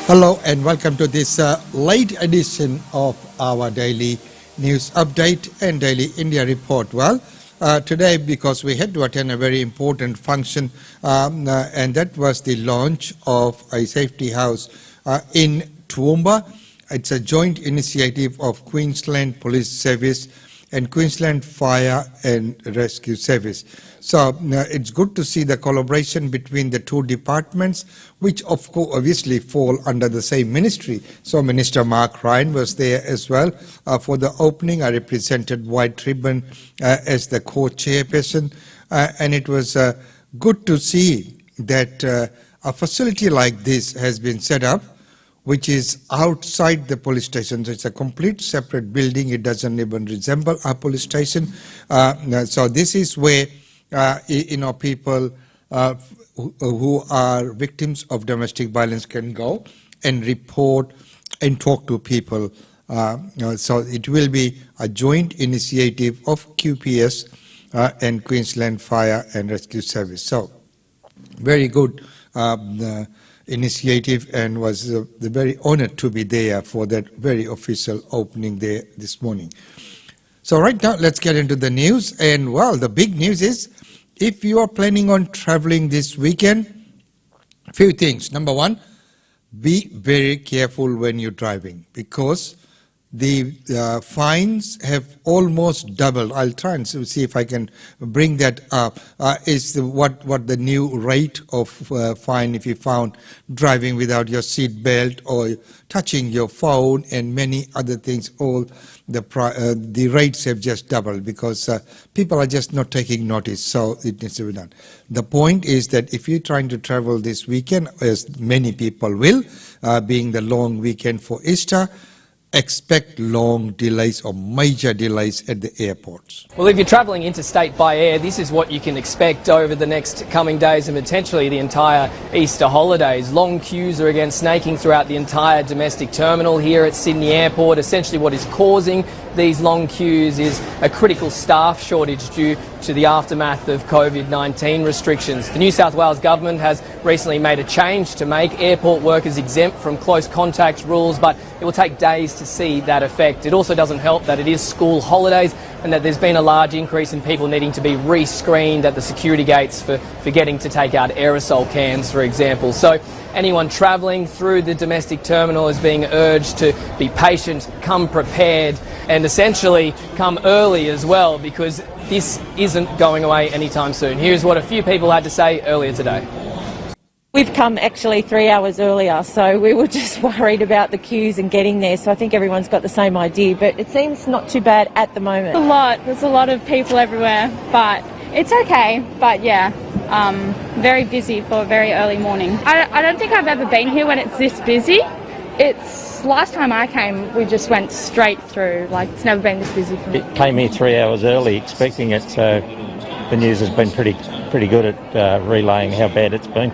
Hello and welcome to this late edition of our daily news update and daily India report. Well, today because we had to attend a very important function and that was the launch of a safety house in Toowoomba. It's a joint initiative of Queensland Police Service and Queensland Fire and Rescue Service. So it's good to see the collaboration between the two departments, which of course obviously fall under the same ministry. So Minister Mark Ryan was there as well for the opening. I represented White Ribbon as the co-chairperson, and it was good to see that a facility like this has been set up, which is outside the police station. So it's a complete separate building. It doesn't even resemble a police station. So this is where people who are victims of domestic violence can go and report and talk to people. So it will be a joint initiative of QPS and Queensland Fire and Rescue Service. So very good initiative, and was very honored to be there for that very official opening there this morning. So right now, let's get into the news. And well, the big news is, if you are planning on traveling this weekend, few things. Number one, be very careful when you're driving, because the fines have almost doubled. I'll try and see if I can bring that up. Is what the new rate of fine if you found driving without your seat belt or touching your phone and many other things. All the rates have just doubled because people are just not taking notice. So it needs to be done. The point is that if you're trying to travel this weekend, as many people will, being the long weekend for Easter, expect long delays or major delays at the airports. Well, if you're travelling interstate by air, this is what you can expect over the next coming days and potentially the entire Easter holidays. Long queues are again snaking throughout the entire domestic terminal here at Sydney Airport. Essentially what is causing these long queues is a critical staff shortage due to the aftermath of COVID-19 restrictions. The New South Wales government has recently made a change to make airport workers exempt from close contact rules, but it will take days to see that effect. It also doesn't help that it is school holidays and that there's been a large increase in people needing to be re-screened at the security gates for forgetting to take out aerosol cans, for example. So anyone travelling through the domestic terminal is being urged to be patient, come prepared, and essentially come early as well, because this isn't going away anytime soon. Here's what a few people had to say earlier today. We've come actually 3 hours earlier, so we were just worried about the queues and getting there, so I think everyone's got the same idea, but it seems not too bad at the moment. There's a lot of people everywhere, but it's okay. But yeah, very busy for a very early morning. I don't think I've ever been here when it's this busy. Last time I came, we just went straight through. Like, it's never been this busy for me. It came here 3 hours early expecting it, so the news has been pretty good at relaying how bad it's been.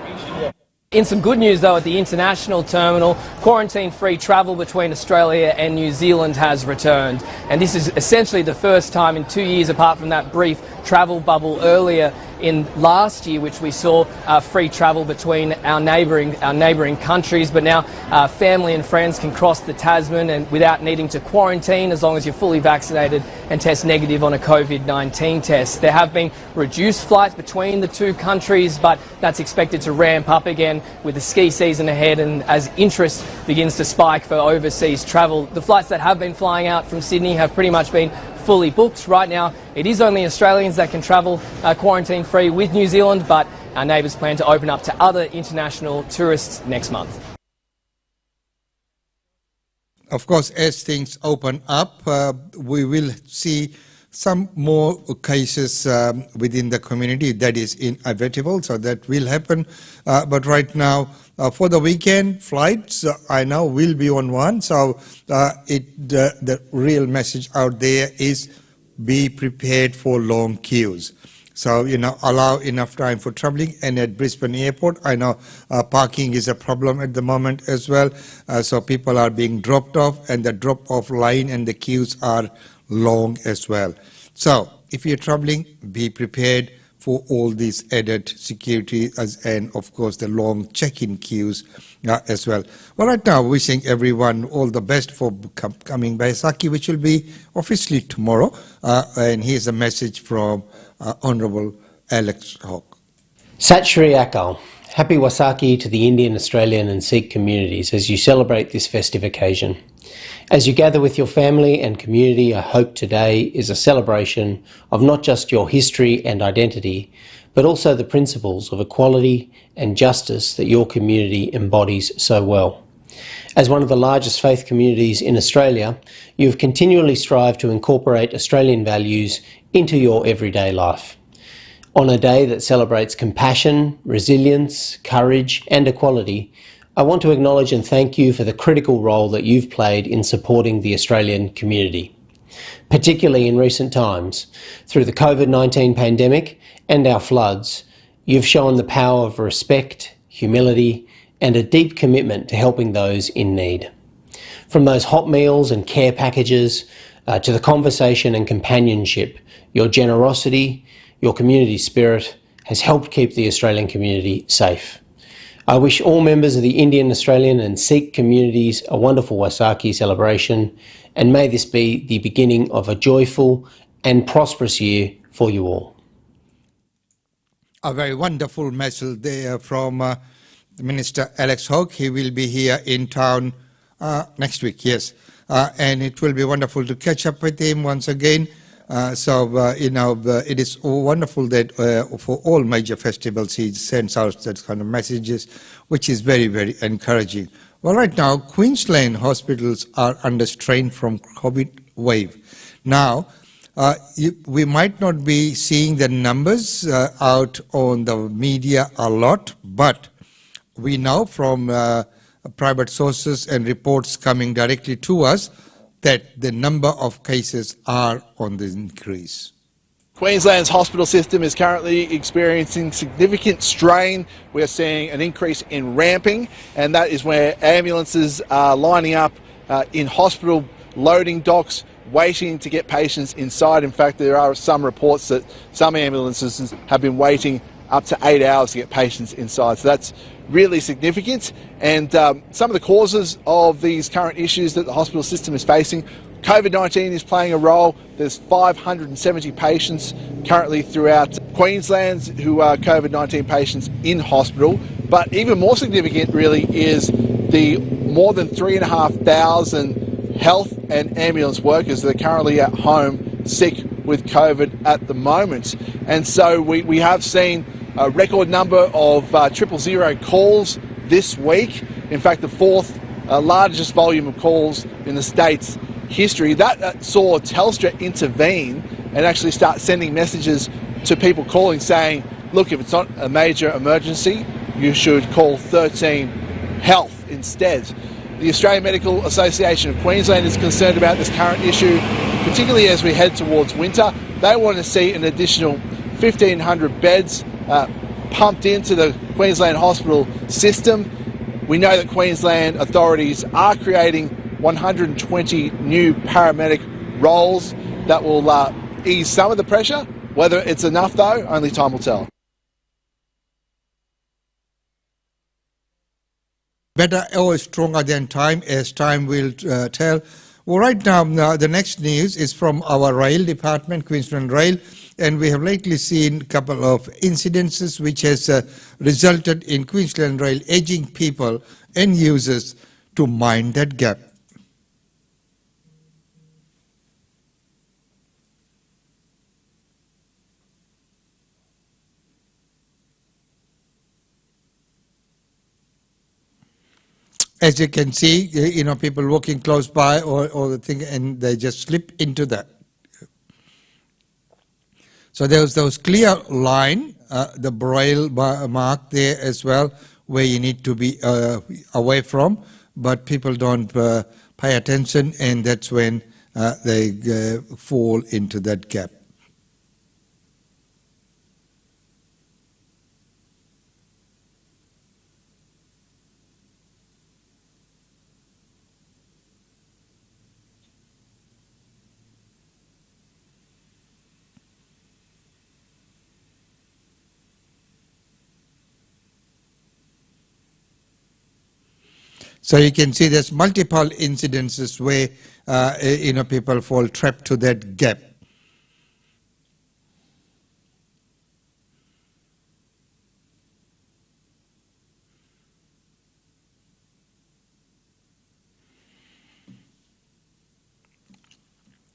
In some good news though, at the international terminal, quarantine-free travel between Australia and New Zealand has returned. And this is essentially the first time in 2 years, apart from that brief travel bubble earlier in last year, which we saw free travel between our neighbouring countries. But now family and friends can cross the Tasman and without needing to quarantine, as long as you're fully vaccinated and test negative on a COVID-19 test. There have been reduced flights between the two countries, but that's expected to ramp up again with the ski season ahead and as interest begins to spike for overseas travel. The flights that have been flying out from Sydney have pretty much been fully booked. Right now, it is only Australians that can travel quarantine-free with New Zealand, but our neighbours plan to open up to other international tourists next month. Of course, as things open up, we will see some more cases within the community. That is inevitable, so that will happen. But right now, for the weekend, flights I know will be on one. So the real message out there is be prepared for long queues. So, allow enough time for traveling. And at Brisbane Airport, I know parking is a problem at the moment as well. So people are being dropped off, and the drop-off line and the queues are long as well. So if you're traveling, be prepared for all these added security and of course the long check-in queues as well. Well, right now wishing everyone all the best for coming Baisakhi, which will be officially tomorrow. And here's a message from Honourable Alex Hawke. Sat Shri Akal. Happy Waisakhi to the Indian, Australian and Sikh communities as you celebrate this festive occasion. As you gather with your family and community, I hope today is a celebration of not just your history and identity, but also the principles of equality and justice that your community embodies so well. As one of the largest faith communities in Australia, you have continually strived to incorporate Australian values into your everyday life. On a day that celebrates compassion, resilience, courage and equality, I want to acknowledge and thank you for the critical role that you've played in supporting the Australian community, particularly in recent times. Through the COVID-19 pandemic and our floods, you've shown the power of respect, humility and a deep commitment to helping those in need. From those hot meals and care packages to the conversation and companionship, your generosity, your community spirit has helped keep the Australian community safe. I wish all members of the Indian, Australian and Sikh communities a wonderful Waisakhi celebration, and may this be the beginning of a joyful and prosperous year for you all. A very wonderful message there from Minister Alex Hawke. He will be here in town next week, yes. And it will be wonderful to catch up with him once again. It is wonderful that for all major festivals he sends out that kind of messages, which is very, very encouraging. Well, right now, Queensland hospitals are under strain from COVID wave. Now, we might not be seeing the numbers out on the media a lot, but we know from private sources and reports coming directly to us that the number of cases are on the increase. Queensland's hospital system is currently experiencing significant strain. We're seeing an increase in ramping, and that is where ambulances are lining up in hospital loading docks, waiting to get patients inside. In fact, there are some reports that some ambulances have been waiting up to 8 hours to get patients inside. So that's really significant. And some of the causes of these current issues that the hospital system is facing, COVID-19 is playing a role. There's 570 patients currently throughout Queensland who are COVID-19 patients in hospital. But even more significant really is the more than 3,500 health and ambulance workers that are currently at home sick with COVID at the moment. And so we have seen a record number of 000 calls this week. In fact, the fourth largest volume of calls in the state's history. That saw Telstra intervene and actually start sending messages to people calling saying, look, if it's not a major emergency, you should call 13 Health instead. The Australian Medical Association of Queensland is concerned about this current issue, particularly as we head towards winter. They want to see an additional 1,500 beds pumped into the Queensland hospital system. We know that Queensland authorities are creating 120 new paramedic roles that will ease some of the pressure. Whether it's enough though, only time will tell. Better or stronger than time, as time will tell. Well, right now, the next news is from our rail department, Queensland Rail, and we have lately seen a couple of incidences which has resulted in Queensland Rail urging people and users to mind that gap. As you can see, people walking close by or the thing, and they just slip into that. So there's those clear line, the braille mark there as well, where you need to be away from, but people don't pay attention, and that's when they fall into that gap. So you can see there's multiple incidences where people fall trapped to that gap.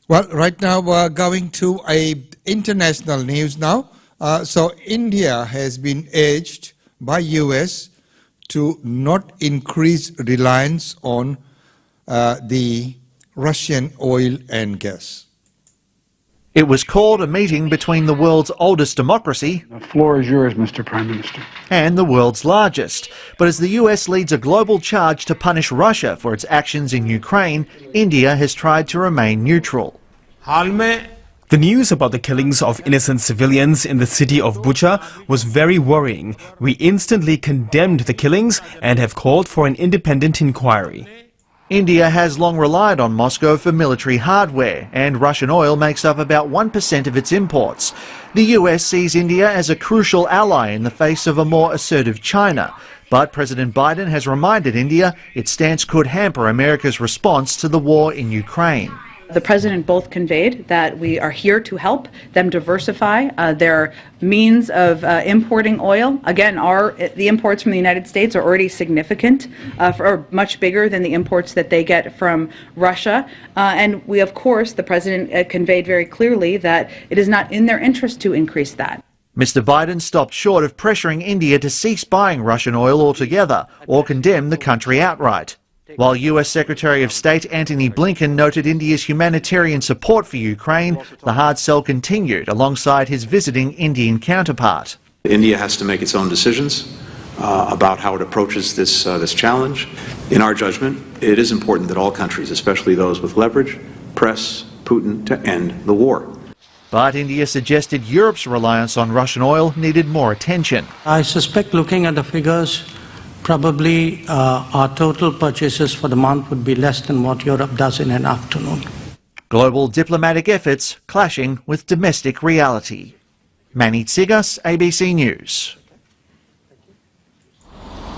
Well, right now we're going to international news now. So India has been urged by US to not increase reliance on the Russian oil and gas. It was called a meeting between the world's oldest democracy, the floor is yours, Mr. Prime Minister, and the world's largest. But as the US leads a global charge to punish Russia for its actions in Ukraine, India has tried to remain neutral. The news about the killings of innocent civilians in the city of Bucha was very worrying. We instantly condemned the killings and have called for an independent inquiry. India has long relied on Moscow for military hardware, and Russian oil makes up about 1% of its imports. The US sees India as a crucial ally in the face of a more assertive China. But President Biden has reminded India its stance could hamper America's response to the war in Ukraine. The President both conveyed that we are here to help them diversify their means of importing oil. Again, the imports from the United States are already significant, or much bigger than the imports that they get from Russia. And we, of course, the President conveyed very clearly that it is not in their interest to increase that. Mr. Biden stopped short of pressuring India to cease buying Russian oil altogether or condemn the country outright. While US Secretary of State Antony Blinken noted India's humanitarian support for Ukraine, the hard sell continued alongside his visiting Indian counterpart. India has to make its own decisions about how it approaches this challenge. In our judgment, it is important that all countries, especially those with leverage, press Putin to end the war. But India suggested Europe's reliance on Russian oil needed more attention. I suspect, looking at the figures, probably our total purchases for the month would be less than what Europe does in an afternoon. Global diplomatic efforts clashing with domestic reality. Manit Sigas, ABC News.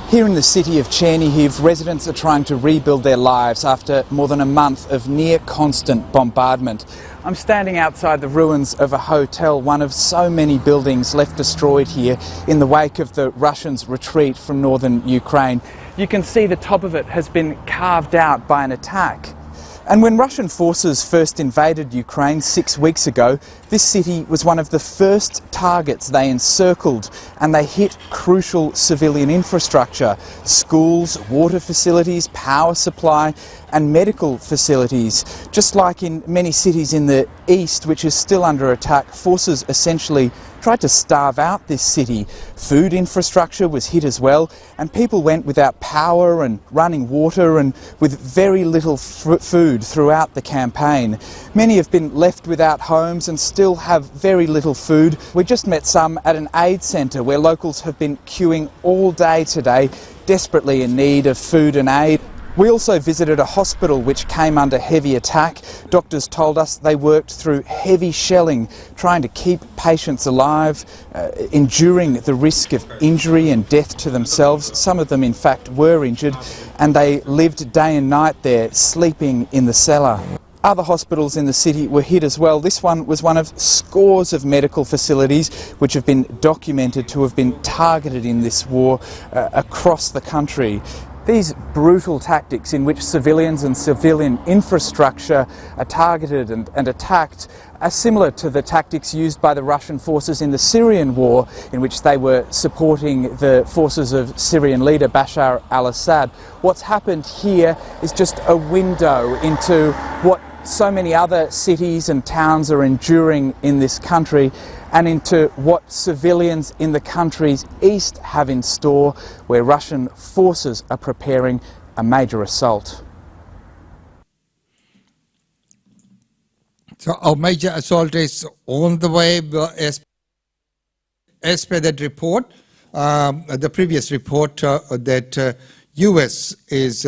Here in the city of Chernihiv, residents are trying to rebuild their lives after more than a month of near constant bombardment. I'm standing outside the ruins of a hotel, one of so many buildings left destroyed here in the wake of the Russians' retreat from northern Ukraine. You can see the top of it has been carved out by an attack. And when Russian forces first invaded Ukraine 6 weeks ago, this city was one of the first targets they encircled, and they hit crucial civilian infrastructure: schools, water facilities, power supply and medical facilities. Just like in many cities in the east, which is still under attack, forces essentially tried to starve out this city. Food infrastructure was hit as well, and people went without power and running water and with very little food throughout the campaign. Many have been left without homes and still have very little food. We just met some at an aid centre where locals have been queuing all day today, desperately in need of food and aid. We also visited a hospital which came under heavy attack. Doctors told us they worked through heavy shelling, trying to keep patients alive, enduring the risk of injury and death to themselves. Some of them, in fact, were injured, and they lived day and night there, sleeping in the cellar. Other hospitals in the city were hit as well. This one was one of scores of medical facilities which have been documented to have been targeted in this war across the country. These brutal tactics in which civilians and civilian infrastructure are targeted and attacked are similar to the tactics used by the Russian forces in the Syrian war, in which they were supporting the forces of Syrian leader Bashar al-Assad. What's happened here is just a window into what so many other cities and towns are enduring in this country, and into what civilians in the country's east have in store, where Russian forces are preparing a major assault. So a major assault is on the way, as per that report, the previous report that US is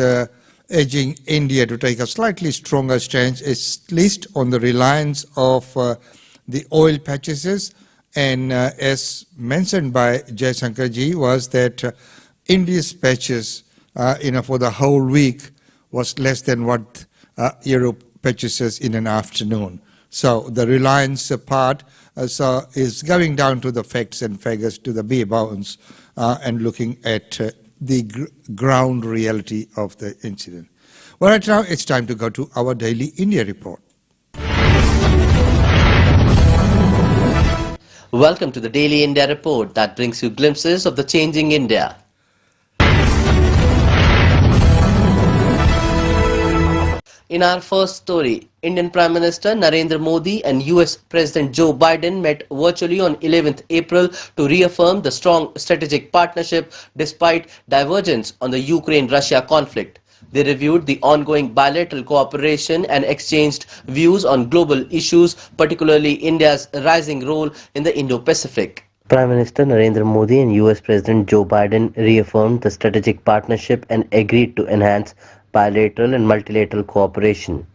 urging India to take a slightly stronger stance, at least on the reliance of the oil purchases, and as mentioned by Jayashankarji, was that India's purchase for the whole week was less than what Europe purchases in an afternoon. So the reliance part is going down to the facts and figures, to the bare bones, and looking at the ground reality of the incident. Well, right now it's time to go to our daily India report. Welcome to the Daily India Report that brings you glimpses of the changing India. In our first story, Indian Prime Minister Narendra Modi and US President Joe Biden met virtually on 11th April to reaffirm the strong strategic partnership despite divergence on the Ukraine-Russia conflict. They reviewed the ongoing bilateral cooperation and exchanged views on global issues, particularly India's rising role in the Indo-Pacific. Prime Minister Narendra Modi and US President Joe Biden reaffirmed the strategic partnership and agreed to enhance bilateral and multilateral cooperation.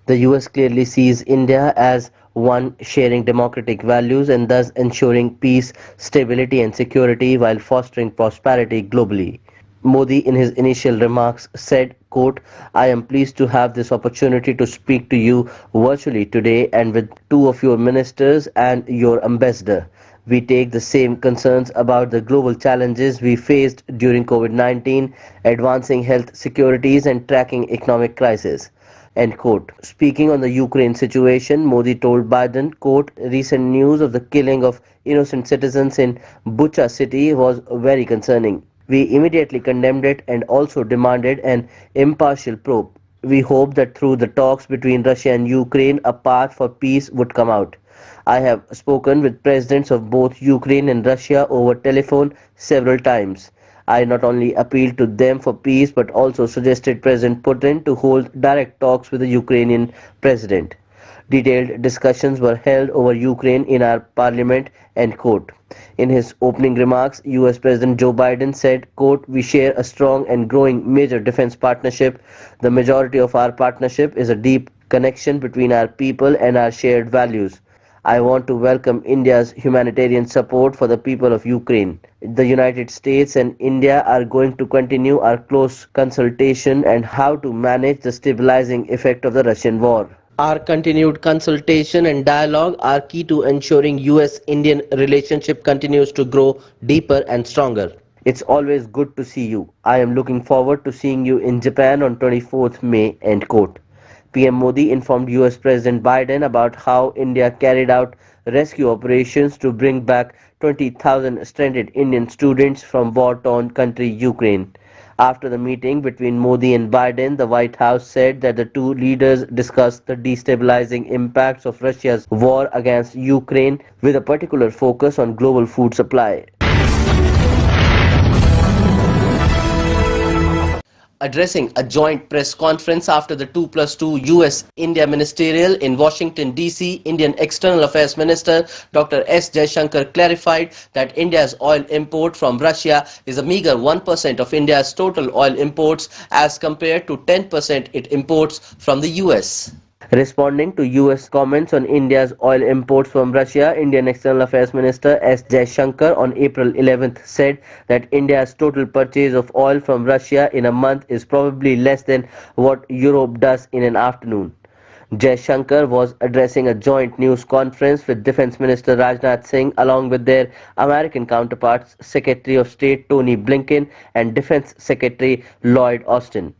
The US clearly sees India as one sharing democratic values and thus ensuring peace, stability and security while fostering prosperity globally. Modi in his initial remarks said, quote, "I am pleased to have this opportunity to speak to you virtually today and with two of your ministers and your ambassador. We take the same concerns about the global challenges we faced during COVID-19, advancing health securities and tracking economic crisis." End quote. Speaking on the Ukraine situation, Modi told Biden, quote, "Recent news of the killing of innocent citizens in Bucha city was very concerning. We immediately condemned it and also demanded an impartial probe. We hope that through the talks between Russia and Ukraine, a path for peace would come out. I have spoken with presidents of both Ukraine and Russia over telephone several times. I not only appealed to them for peace but also suggested President Putin to hold direct talks with the Ukrainian president. Detailed discussions were held over Ukraine in our parliament." End quote. In his opening remarks, US President Joe Biden said, quote, "We share a strong and growing major defense partnership. The majority of our partnership is a deep connection between our people and our shared values. I want to welcome India's humanitarian support for the people of Ukraine. The United States and India are going to continue our close consultation on how to manage the stabilizing effect of the Russian war. Our continued consultation and dialogue are key to ensuring US-Indian relationship continues to grow deeper and stronger. It's always good to see you. I am looking forward to seeing you in Japan on 24th May." End quote. PM Modi informed US President Biden about how India carried out rescue operations to bring back 20,000 stranded Indian students from war-torn country Ukraine. After the meeting between Modi and Biden, the White House said that the two leaders discussed the destabilizing impacts of Russia's war against Ukraine with a particular focus on global food supply. Addressing a joint press conference after the 2+2 US-India ministerial in Washington, D.C., Indian External Affairs Minister Dr. S. Jaishankar clarified that India's oil import from Russia is a meager 1% of India's total oil imports as compared to 10% it imports from the US. Responding to US comments on India's oil imports from Russia, Indian External Affairs Minister S. Jaishankar on April 11th said that India's total purchase of oil from Russia in a month is probably less than what Europe does in an afternoon. Jaishankar was addressing a joint news conference with Defense Minister Rajnath Singh along with their American counterparts, Secretary of State Tony Blinken and Defense Secretary Lloyd Austin,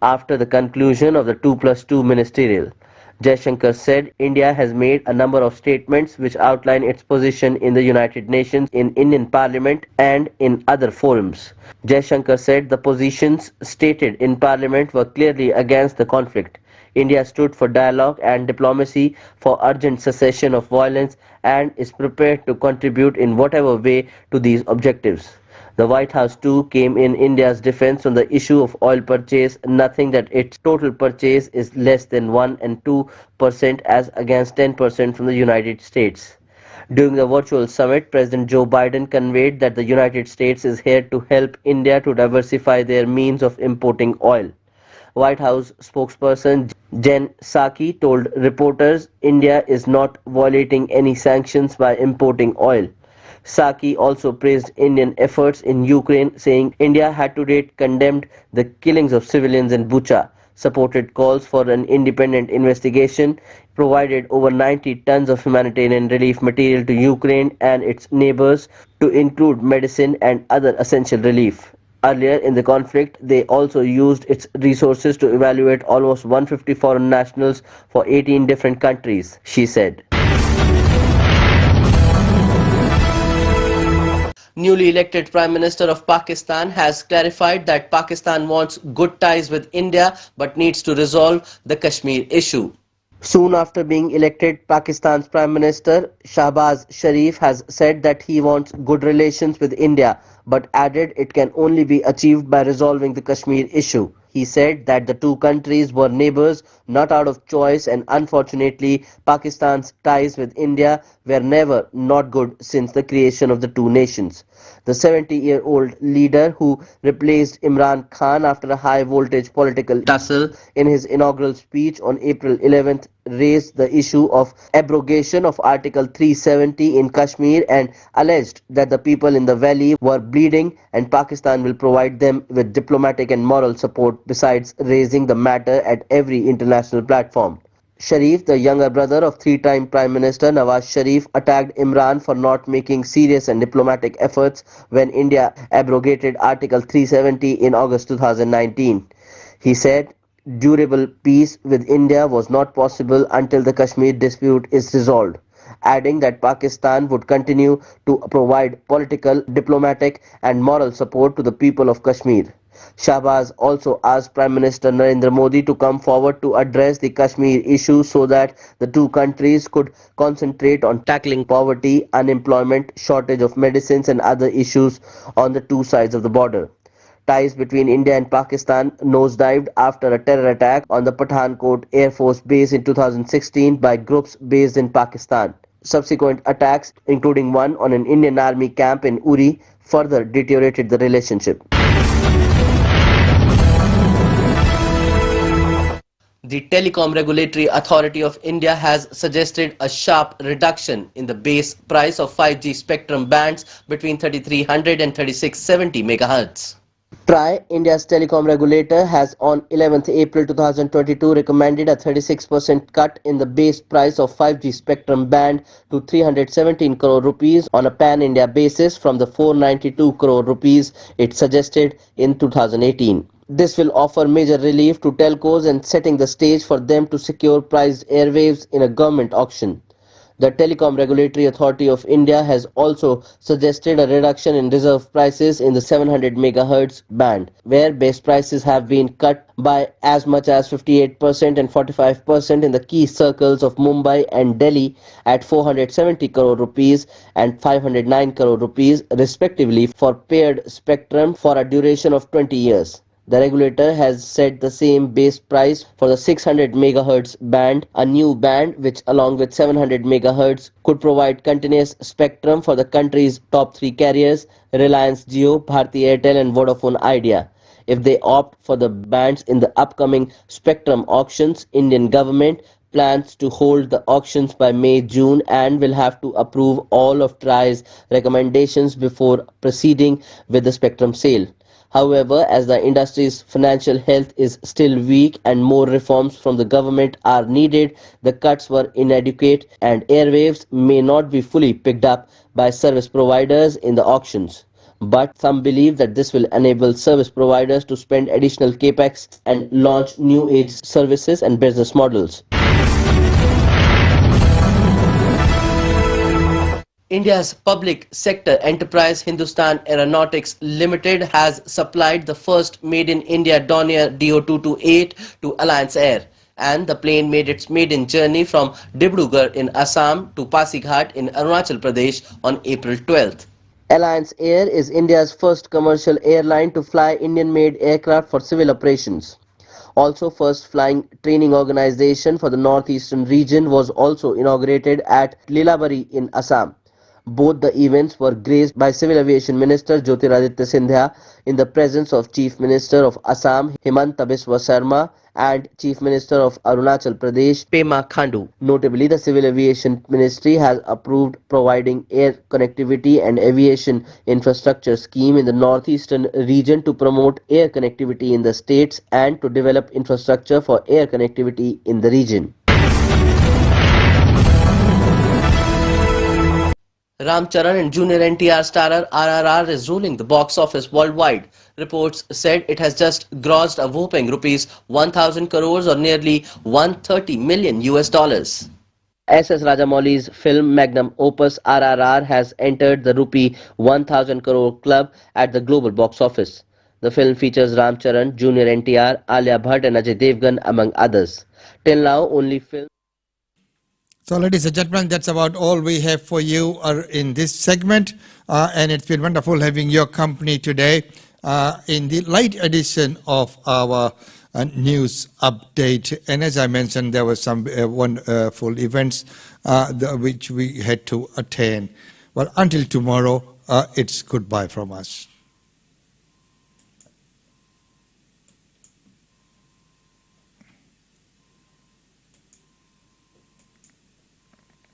after the conclusion of the 2+2 ministerial. Jaishankar said India has made a number of statements which outline its position in the United Nations, in Indian Parliament and in other forums. Jaishankar said the positions stated in Parliament were clearly against the conflict. India stood for dialogue and diplomacy, for urgent cessation of violence and is prepared to contribute in whatever way to these objectives. The White House too came in India's defense on the issue of oil purchase, nothing that its total purchase is less than 1 and 2% as against 10% from the United States. During the virtual summit, President Joe Biden conveyed that the United States is here to help India to diversify their means of importing oil. White House spokesperson Jen Psaki told reporters India is not violating any sanctions by importing oil. Saki also praised Indian efforts in Ukraine, saying India had to date condemned the killings of civilians in Bucha, supported calls for an independent investigation, provided over 90 tons of humanitarian relief material to Ukraine and its neighbors, to include medicine and other essential relief. Earlier in the conflict, they also used its resources to evaluate almost 150 foreign nationals for 18 different countries, she said. Newly elected Prime Minister of Pakistan has clarified that Pakistan wants good ties with India but needs to resolve the Kashmir issue. Soon after being elected, Pakistan's Prime Minister Shahbaz Sharif has said that he wants good relations with India, but added it can only be achieved by resolving the Kashmir issue. He said that the two countries were neighbors, not out of choice, and unfortunately, Pakistan's ties with India were never not good since the creation of the two nations. The 70-year-old leader who replaced Imran Khan after a high-voltage political tussle in his inaugural speech on April 11th raised the issue of abrogation of Article 370 in Kashmir and alleged that the people in the valley were bleeding and Pakistan will provide them with diplomatic and moral support besides raising the matter at every international platform. Sharif, the younger brother of three-time Prime Minister Nawaz Sharif, attacked Imran for not making serious and diplomatic efforts when India abrogated Article 370 in August 2019. He said, durable peace with India was not possible until the Kashmir dispute is resolved, adding that Pakistan would continue to provide political, diplomatic and moral support to the people of Kashmir. Shahbaz also asked Prime Minister Narendra Modi to come forward to address the Kashmir issue so that the two countries could concentrate on tackling poverty, unemployment, shortage of medicines and other issues on the two sides of the border. Ties between India and Pakistan nosedived after a terror attack on the Pathankot Air Force Base in 2016 by groups based in Pakistan. Subsequent attacks, including one on an Indian Army camp in Uri, further deteriorated the relationship. The Telecom Regulatory Authority of India has suggested a sharp reduction in the base price of 5G spectrum bands between 3300 and 3670 MHz. TRAI, India's telecom regulator, has on 11th April 2022 recommended a 36% cut in the base price of 5G spectrum band to 317 crore rupees on a pan-India basis from the 492 crore rupees it suggested in 2018. This will offer major relief to telcos and setting the stage for them to secure priced airwaves in a government auction. The Telecom Regulatory Authority of India has also suggested a reduction in reserve prices in the 700 MHz band, where base prices have been cut by as much as 58% and 45% in the key circles of Mumbai and Delhi at 470 crore rupees and 509 crore rupees respectively for paired spectrum for a duration of 20 years. The regulator has set the same base price for the 600 MHz band, a new band which along with 700 MHz could provide continuous spectrum for the country's top three carriers, Reliance Jio, Bharti Airtel and Vodafone Idea. If they opt for the bands in the upcoming spectrum auctions, Indian government plans to hold the auctions by May-June and will have to approve all of TRAI's recommendations before proceeding with the spectrum sale. However, as the industry's financial health is still weak and more reforms from the government are needed, the cuts were inadequate and airwaves may not be fully picked up by service providers in the auctions. But some believe that this will enable service providers to spend additional capex and launch new age services and business models. India's public sector enterprise Hindustan Aeronautics Limited has supplied the first made-in-India Dornier Do-228 to Alliance Air, and the plane made its maiden journey from Dibrugarh in Assam to Pasighat in Arunachal Pradesh on April 12th. Alliance Air is India's first commercial airline to fly Indian-made aircraft for civil operations. Also, first flying training organization for the northeastern region was also inaugurated at Lilabari in Assam. Both the events were graced by Civil Aviation Minister Jyotiraditya Scindia in the presence of Chief Minister of Assam Himanta Biswa Sarma and Chief Minister of Arunachal Pradesh Pema Khandu. Notably, the Civil Aviation Ministry has approved providing air connectivity and aviation infrastructure scheme in the northeastern region to promote air connectivity in the states and to develop infrastructure for air connectivity in the region. Ram Charan and junior NTR starrer RRR is ruling the box office worldwide. Reports said it has just grossed a whopping rupees 1,000 crores or nearly $130 million. S.S. Rajamouli's film magnum opus RRR has entered the rupee 1,000 crore club at the global box office. The film features Ram Charan, junior NTR, Alia Bhatt and Ajay Devgan among others. Till now, only film. So, ladies and gentlemen, that's about all we have for you in this segment. And it's been wonderful having your company today in the late edition of our news update. And as I mentioned, there were some wonderful events which we had to attend. Well, until tomorrow, it's goodbye from us.